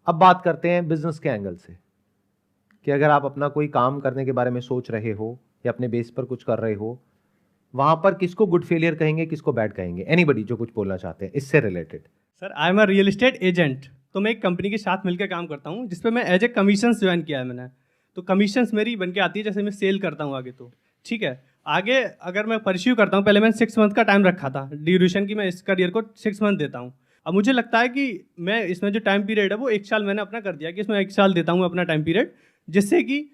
अब बात करते हैं बिजनेस के एंगल से कि अगर आप अपना कोई काम करने के बारे में सोच रहे हो या अपने बेस पर कुछ कर रहे हो, वहां पर किसको गुड फेलियर कहेंगे, किसको बैड कहेंगे? एनीबडी जो कुछ बोलना चाहते हैं इससे related. Sir I am a real estate agent, तो मैं एक कंपनी के साथ मिलकर काम करता हूँ जिसपे मैं एज ए कमीशन ज्वाइन किया है मैंने। तो कमीशंस मेरी बन के आती है जैसे मैं सेल करता हूँ आगे, तो ठीक है। आगे अगर मैं परस्यू करता हूँ, पहले मैंने 6 मंथ का टाइम रखा था ड्यूरेशन की, मैं इस करियर को 6 मंथ देता हूँ। अब मुझे लगता है कि मैं इसमें जो टाइम पीरियड है वो 1 साल मैंने अपना कर दिया कि इसमें 1 साल देता हूँ अपना टाइम पीरियड, जिससे कि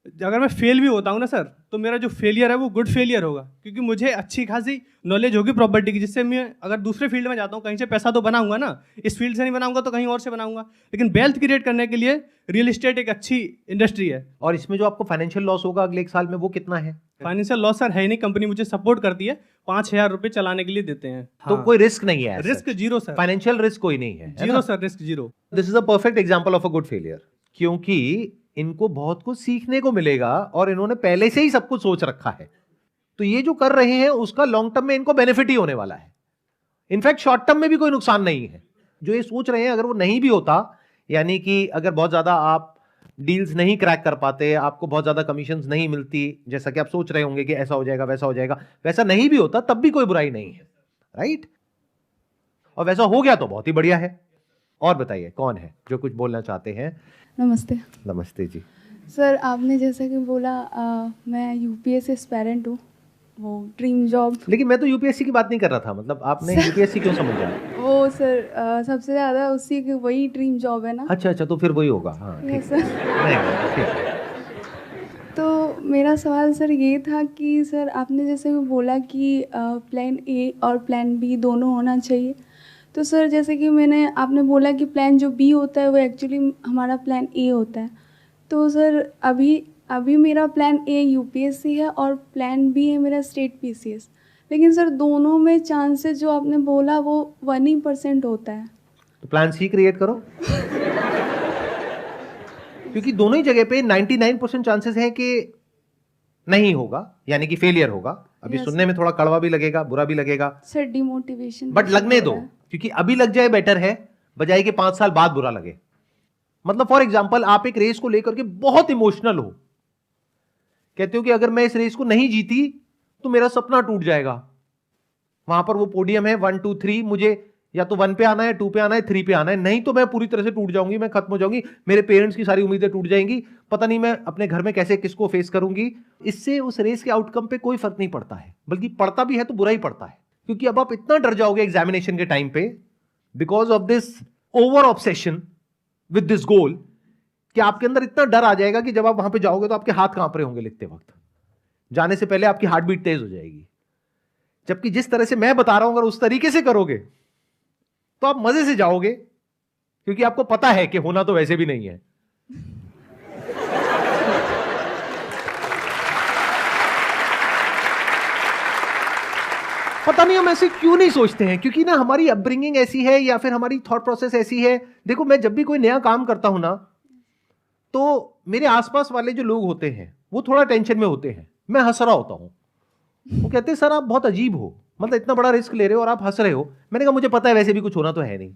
अगर मैं फेल भी होता हूँ ना सर, तो मेरा जो फेलियर है वो गुड फेलियर होगा, क्योंकि मुझे अच्छी खासी नॉलेज होगी प्रॉपर्टी की, जिससे मैं अगर दूसरे फील्ड में जाता हूँ कहीं से पैसा तो बनाऊंगा ना, इस फील्ड से नहीं बनाऊंगा तो कहीं और से बनाऊंगा। लेकिन वेल्थ क्रिएट करने के लिए रियल एस्टेट एक अच्छी इंडस्ट्री है। और इसमें जो आपको फाइनेंशियल लॉस होगा अगले 1 साल में वो कितना है? फाइनेंशियल लॉस सर है ही नहीं, कंपनी मुझे सपोर्ट करती है, 5,000 रुपये चलाने के लिए देते हैं। तो कोई रिस्क नहीं है? Risk zero sir, financial risk कोई नहीं है, zero sir, risk zero. This is a perfect example of a good failure, क्योंकि इनको बहुत कुछ सीखने को मिलेगा और इन्होंने पहले से ही सब कुछ सोच रखा है। तो ये जो कर रहे हैं उसका लॉन्ग टर्म में इनको बेनिफिट ही होने वाला है। इनफैक्ट शॉर्ट टर्म में भी कोई नुकसान नहीं है। जो ये सोच रहे हैं अगर वो नहीं भी होता, यानी कि अगर बहुत ज्यादा आप डील्स नहीं क्रैक कर पाते, आपको बहुत ज्यादा कमीशंस नहीं मिलती, जैसा कि आप सोच रहे होंगे कि ऐसा हो जाएगा वैसा हो जाएगा, वैसा नहीं भी होता तब भी कोई बुराई नहीं है, राइट? और वैसा हो गया तो बहुत ही बढ़िया है। और बताइए कौन है जो कुछ बोलना चाहते हैं? नमस्ते। नमस्ते जी। सर आपने जैसा कि बोला मैं यूपीएससी एस्पायरेंट हूँ, वो ड्रीम जॉब। लेकिन मैं तो यूपीएससी की बात नहीं कर रहा था, मतलब आपने यूपीएससी क्यों समझा? वो सर सबसे ज़्यादा उसी की वही ड्रीम जॉब है ना। अच्छा, तो फिर वही होगा। हाँ ठीक सर। नहीं, ठीक। तो मेरा सवाल सर ये था कि सर आपने जैसे कि बोला कि प्लान ए और प्लान बी दोनों होना चाहिए। तो सर जैसे कि आपने बोला कि प्लान जो बी होता है वो एक्चुअली हमारा प्लान ए होता है। तो सर अभी मेरा प्लान ए यूपीएससी है और प्लान बी है मेरा स्टेट पीसीएस। लेकिन सर दोनों में चांसेस जो आपने बोला वो 1% होता है। तो प्लान सी क्रिएट करो क्योंकि दोनों ही जगह पे 99% चांसेस हैं कि नहीं होगा, यानी कि फेलियर होगा। अभी सुनने में थोड़ा कड़वा भी लगेगा, बुरा भी लगेगा सर, डिमोटिवेशन, बट लगने दो, क्योंकि अभी लग जाए बेटर है बजाय कि 5 साल बाद बुरा लगे। मतलब फॉर एग्जाम्पल आप एक रेस को लेकर के बहुत इमोशनल हो, कहते हो कि अगर मैं इस रेस को नहीं जीती तो मेरा सपना टूट जाएगा। वहां पर वो पोडियम है 1 2 3, मुझे या तो 1 पे आना है, 2 पे आना है, 3 पे आना है, नहीं तो मैं पूरी तरह से टूट जाऊंगी, मैं खत्म हो जाऊंगी, मेरे पेरेंट्स की सारी उम्मीदें टूट जाएंगी, पता नहीं मैं अपने घर में कैसे किसको फेस करूंगी। इससे उस रेस के आउटकम पे कोई फर्क नहीं पड़ता है, बल्कि पड़ता भी है तो बुरा ही पड़ता है, क्योंकि अब आप इतना डर जाओगे एग्जामिनेशन के टाइम पे because of this over obsession with this goal, कि आपके अंदर इतना डर आ जाएगा कि जब आप वहां पे जाओगे तो आपके हाथ कांप रहे होंगे लिखते वक्त, जाने से पहले आपकी हार्ट बीट तेज हो जाएगी। जबकि जिस तरह से मैं बता रहा हूं अगर उस तरीके से करोगे तो आप मजे से जाओगे, क्योंकि आपको पता है कि होना तो वैसे भी नहीं है। पता नहीं हम ऐसे क्यों नहीं सोचते हैं, क्योंकि ना हमारी अपब्रिंगिंग ऐसी है या फिर हमारी थॉट प्रोसेस ऐसी है। देखो मैं जब भी कोई नया काम करता हूं ना, तो मेरे आसपास वाले जो लोग होते हैं वो थोड़ा टेंशन में होते हैं, मैं हंस रहा होता हूं, वो कहते हैं सर आप बहुत अजीब हो, मतलब इतना बड़ा रिस्क ले रहे हो और आप हंस रहे हो। मैंने कहा मुझे पता है वैसे भी कुछ होना तो है नहीं,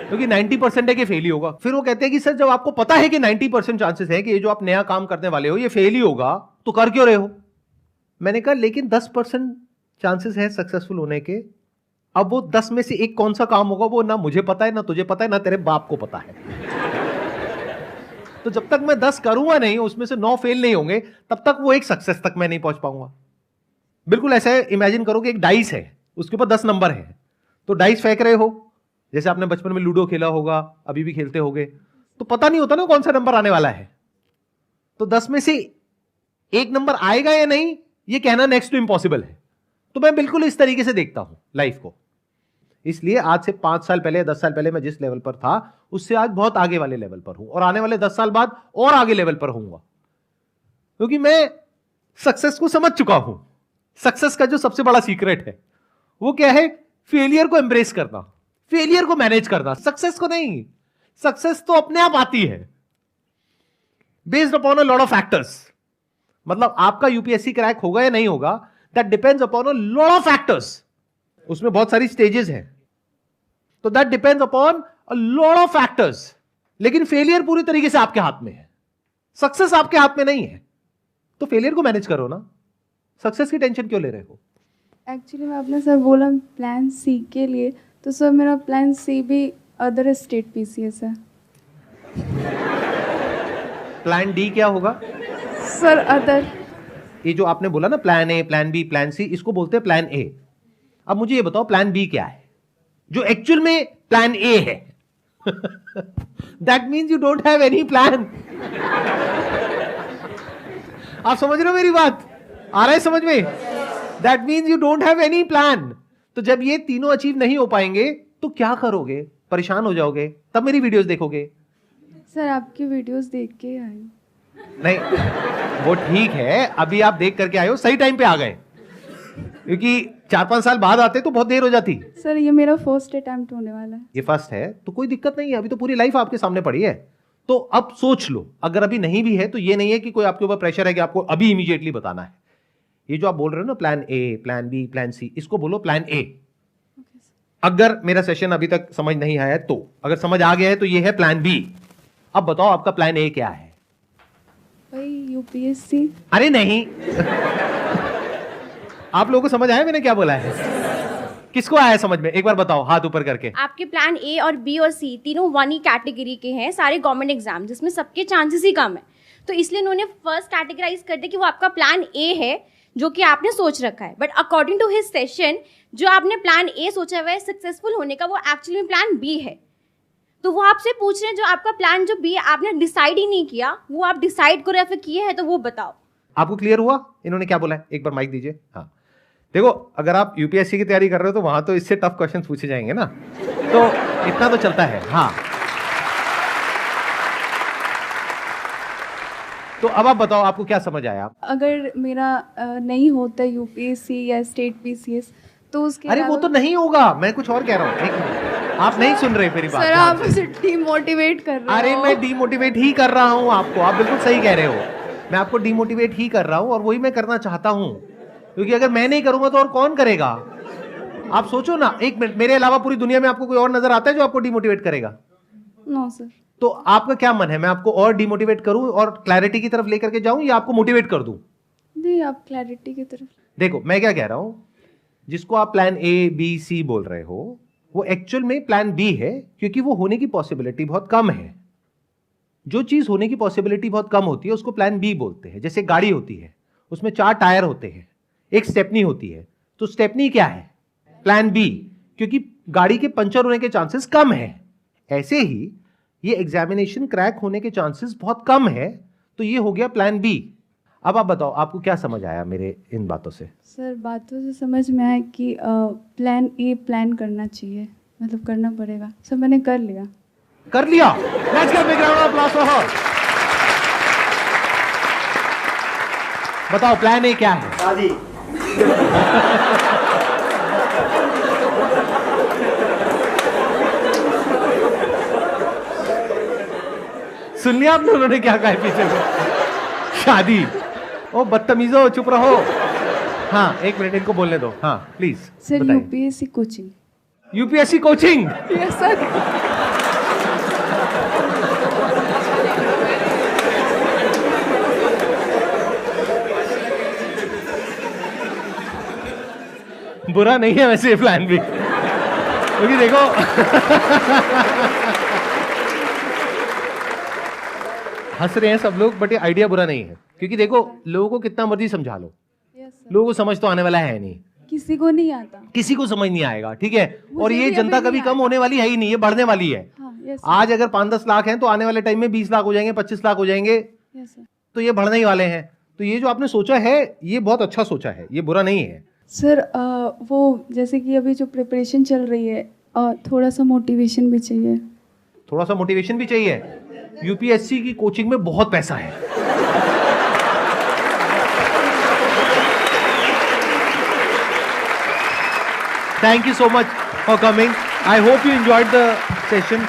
क्योंकि 90% है कि फेल ही होगा। फिर वो कहते हैं कि सर जब आपको पता है कि 90% चांसेस है कि ये जो आप नया काम करने वाले हो ये फेल ही होगा, तो कर क्यों रहे हो? मैंने कहा लेकिन 10% चांसेस है सक्सेसफुल होने के। अब वो 10 में से एक कौन सा काम होगा वो ना मुझे पता है, ना तुझे पता है, ना तेरे बाप को पता है। तो जब तक मैं 10 करूंगा नहीं, उसमें से 9 फेल नहीं होंगे, तब तक वो एक सक्सेस तक मैं नहीं पहुंच पाऊंगा। बिल्कुल ऐसा है, इमेजिन करो कि एक डाइस है, उसके ऊपर 10 नंबर है, तो डाइस फेंक रहे हो, जैसे आपने बचपन में लूडो खेला होगा, अभी भी खेलते होगे, तो पता नहीं होता ना कौन सा नंबर आने वाला है। तो 10 में से एक नंबर आएगा या नहीं ये कहना नेक्स्ट टू इम्पॉसिबल है। तो मैं बिल्कुल इस तरीके से देखता हूं लाइफ को। इसलिए आज से 5 साल पहले, 10 साल पहले मैं जिस लेवल पर था उससे आज बहुत आगे वाले लेवल पर हूं, और आने वाले 10 साल बाद और आगे लेवल पर होऊंगा, क्योंकि मैं सक्सेस को समझ चुका हूं। सक्सेस का जो सबसे बड़ा सीक्रेट है वो क्या है? फेलियर को एम्ब्रेस करना, फेलियर को मैनेज करना, सक्सेस को नहीं। सक्सेस तो अपने आप आती है based upon a lot of factors. मतलब आपका यूपीएससी क्रैक होगा या नहीं होगा, that depends upon a lot of factors. उसमें बहुत सारी स्टेजेस हैं, तो that depends upon a lot of factors. लेकिन फेलियर पूरी तरीके से आपके हाथ में है, सक्सेस आपके हाथ में नहीं है। तो फेलियर को मैनेज करो ना, सक्सेस की टेंशन क्यों ले रहे हो? एक्चुअली मैं आपने सर बोला प्लान सी के लिए, तो सर मेरा प्लान सी भी अदर स्टेट पीसीएस है। प्लान डी क्या होगा? Sir other. ये जो आपने बोला ना plan A, plan B, plan C, इसको बोलते हैं प्लान ए। अब मुझे ये बताओ प्लान बी क्या है जो एक्चुअल में प्लान ए है? That means you don't have any plan. आप समझ रहे हो मेरी बात? आ रहा है समझ में? That means you don't have any plan. तो जब ये तीनों अचीव नहीं हो पाएंगे तो क्या करोगे? परेशान हो जाओगे, तब मेरी वीडियोस देखोगे। सर आपकी वीडियोस देख के आई। नहीं वो ठीक है, अभी आप देख करके आए हो, सही टाइम पे आ गए, क्योंकि 4-5 साल बाद आते तो बहुत देर हो जाती। सर ये मेरा फर्स्ट अटेम्प्ट होने वाला है। ये फर्स्ट है तो कोई दिक्कत नहीं है, अभी तो पूरी लाइफ आपके सामने पड़ी है। तो अब सोच लो, अगर अभी नहीं भी है तो ये नहीं है कि कोई आपके ऊपर प्रेशर है कि आपको अभी इमीडिएटली बताना है। ये जो आप बोल रहे हो ना plan A, plan B, plan C, इसको बोलो प्लान ए। अगर मेरा सेशन अभी तक समझ नहीं आया है तो, अगर समझ आ गया है तो ये है प्लान बी। अब बताओ आपका प्लान ए क्या है? भाई यूपीएससी। अरे नहीं आप लोगों को समझ आया मैंने क्या बोला है? किसको आया समझ में? एक बार बताओ हाथ ऊपर करके। आपके प्लान ए और बी और सी तीनों वन ही कैटेगरी के हैं, सारे गवर्नमेंट एग्जाम जिसमें सबके चांसेस ही कम है, तो इसलिए उन्होंने फर्स्ट कैटेगराइज कर दिया कि वो आपका प्लान ए है जो कि आपने सोच रखा है। But according to his session जो आपने प्लान ए सोचा हुआ है सक्सेसफुल होने का, वो एक्चुअली में प्लान बी है। तो वो आपसे पूछ रहे हैं जो आपका प्लान जो बी आपने डिसाइड ही नहीं किया, वो आप डिसाइड करो या फिर किए हैं, तो वो बताओ। आपको क्लियर हुआ इन्होंने क्या बोला है? एक बार माइक दीजिए। हाँ देखो, अगर आप यूपीएससी की तैयारी कर रहे हो तो वहां तो इससे टफ क्वेश्चन पूछे जाएंगे ना, तो इतना तो चलता है। हाँ तो अब आप बताओ आपको क्या समझ आया? अगर मेरा नहीं होता यूपीएससी या स्टेट पीसीएस तो उसके अरे वो तो नहीं होगा, मैं कुछ और कह रहा हूँ। एक मिनट, आप नहीं सुन रहे मेरी बात। सर आप मुझे डिमोटिवेट कर रहे हो। अरे मैं डिमोटिवेट ही कर रहा हूँ आपको, आप बिल्कुल सही कह रहे हो, मैं आपको डिमोटिवेट ही कर रहा हूँ और वही मैं करना चाहता हूँ, क्योंकि अगर मैं नहीं करूंगा तो और कौन करेगा? आप सोचो ना, एक मिनट, मेरे अलावा पूरी दुनिया में आपको कोई और नजर आता है जो आपको डिमोटिवेट करेगा? No sir. तो आपका क्या मन है, मैं आपको और डिमोटिवेट करूं और क्लैरिटी की तरफ लेकर के जाऊं या आपको मोटिवेट कर दूं? नहीं, आप क्लैरिटी की तरफ। देखो मैं क्या कह रहा हूं, जिसको आप प्लान ए बी सी बोल रहे हो वो एक्चुअल में प्लान बी है, क्योंकि वो होने की पॉसिबिलिटी बहुत कम है। जो चीज होने की पॉसिबिलिटी बहुत कम होती है उसको प्लान बी बोलते हैं। जैसे गाड़ी होती है, उसमें 4 टायर होते हैं, एक स्टेपनी होती है, तो स्टेपनी क्या है? प्लान बी, क्योंकि गाड़ी के पंचर होने के चांसेस कम है। ऐसे ही ये एग्जामिनेशन क्रैक होने के चांसेस बहुत कम है, तो ये हो गया प्लान बी। अब आप बताओ आपको क्या समझ आया मेरे इन बातों से? सर बातों से समझ में आया कि प्लान ए प्लान करना चाहिए, मतलब करना पड़ेगा। सर मैंने कर लिया। कर लिया? Let's give big round of applause for her. बताओ प्लान ए क्या है? शादी। सुन लिया आपने उन्होंने क्या कहा है पीछे में? शादी। ओ बदतमीजो, चुप रहो। हाँ एक मिनट इनको बोलने दो। हाँ please. Sir UPSC coaching. UPSC coaching? Yes sir. बुरा नहीं है वैसे प्लान भी, क्योंकि देखो हंस रहे हैं सब लोग, बट ये आइडिया बुरा नहीं है, क्योंकि देखो लोगों को कितना मर्जी समझा लो, यस सर। लोगों को समझ तो आने वाला है नहीं, किसी को नहीं आता। किसी को समझ नहीं आएगा, ठीक है। और मुझे ये भी जनता अभी कभी नहीं कम होने वाली है ही नहीं, ये बढ़ने वाली है। हाँ यस आज अगर 5-10 लाख हैं तो आने वाले टाइम में 20 लाख हो जाएंगे, 25 लाख हो जाएंगे, यस सर। तो ये बढ़ने ही वाले हैं। तो ये जो आपने सोचा है ये बहुत अच्छा सोचा है, ये बुरा नहीं है। सर वो जैसे कि अभी जो प्रिपरेशन चल रही है, थोड़ा सा मोटिवेशन भी चाहिए। थोड़ा सा मोटिवेशन भी चाहिए। यूपीएससी की कोचिंग में बहुत पैसा है। Thank you so much for coming. I hope you enjoyed the session.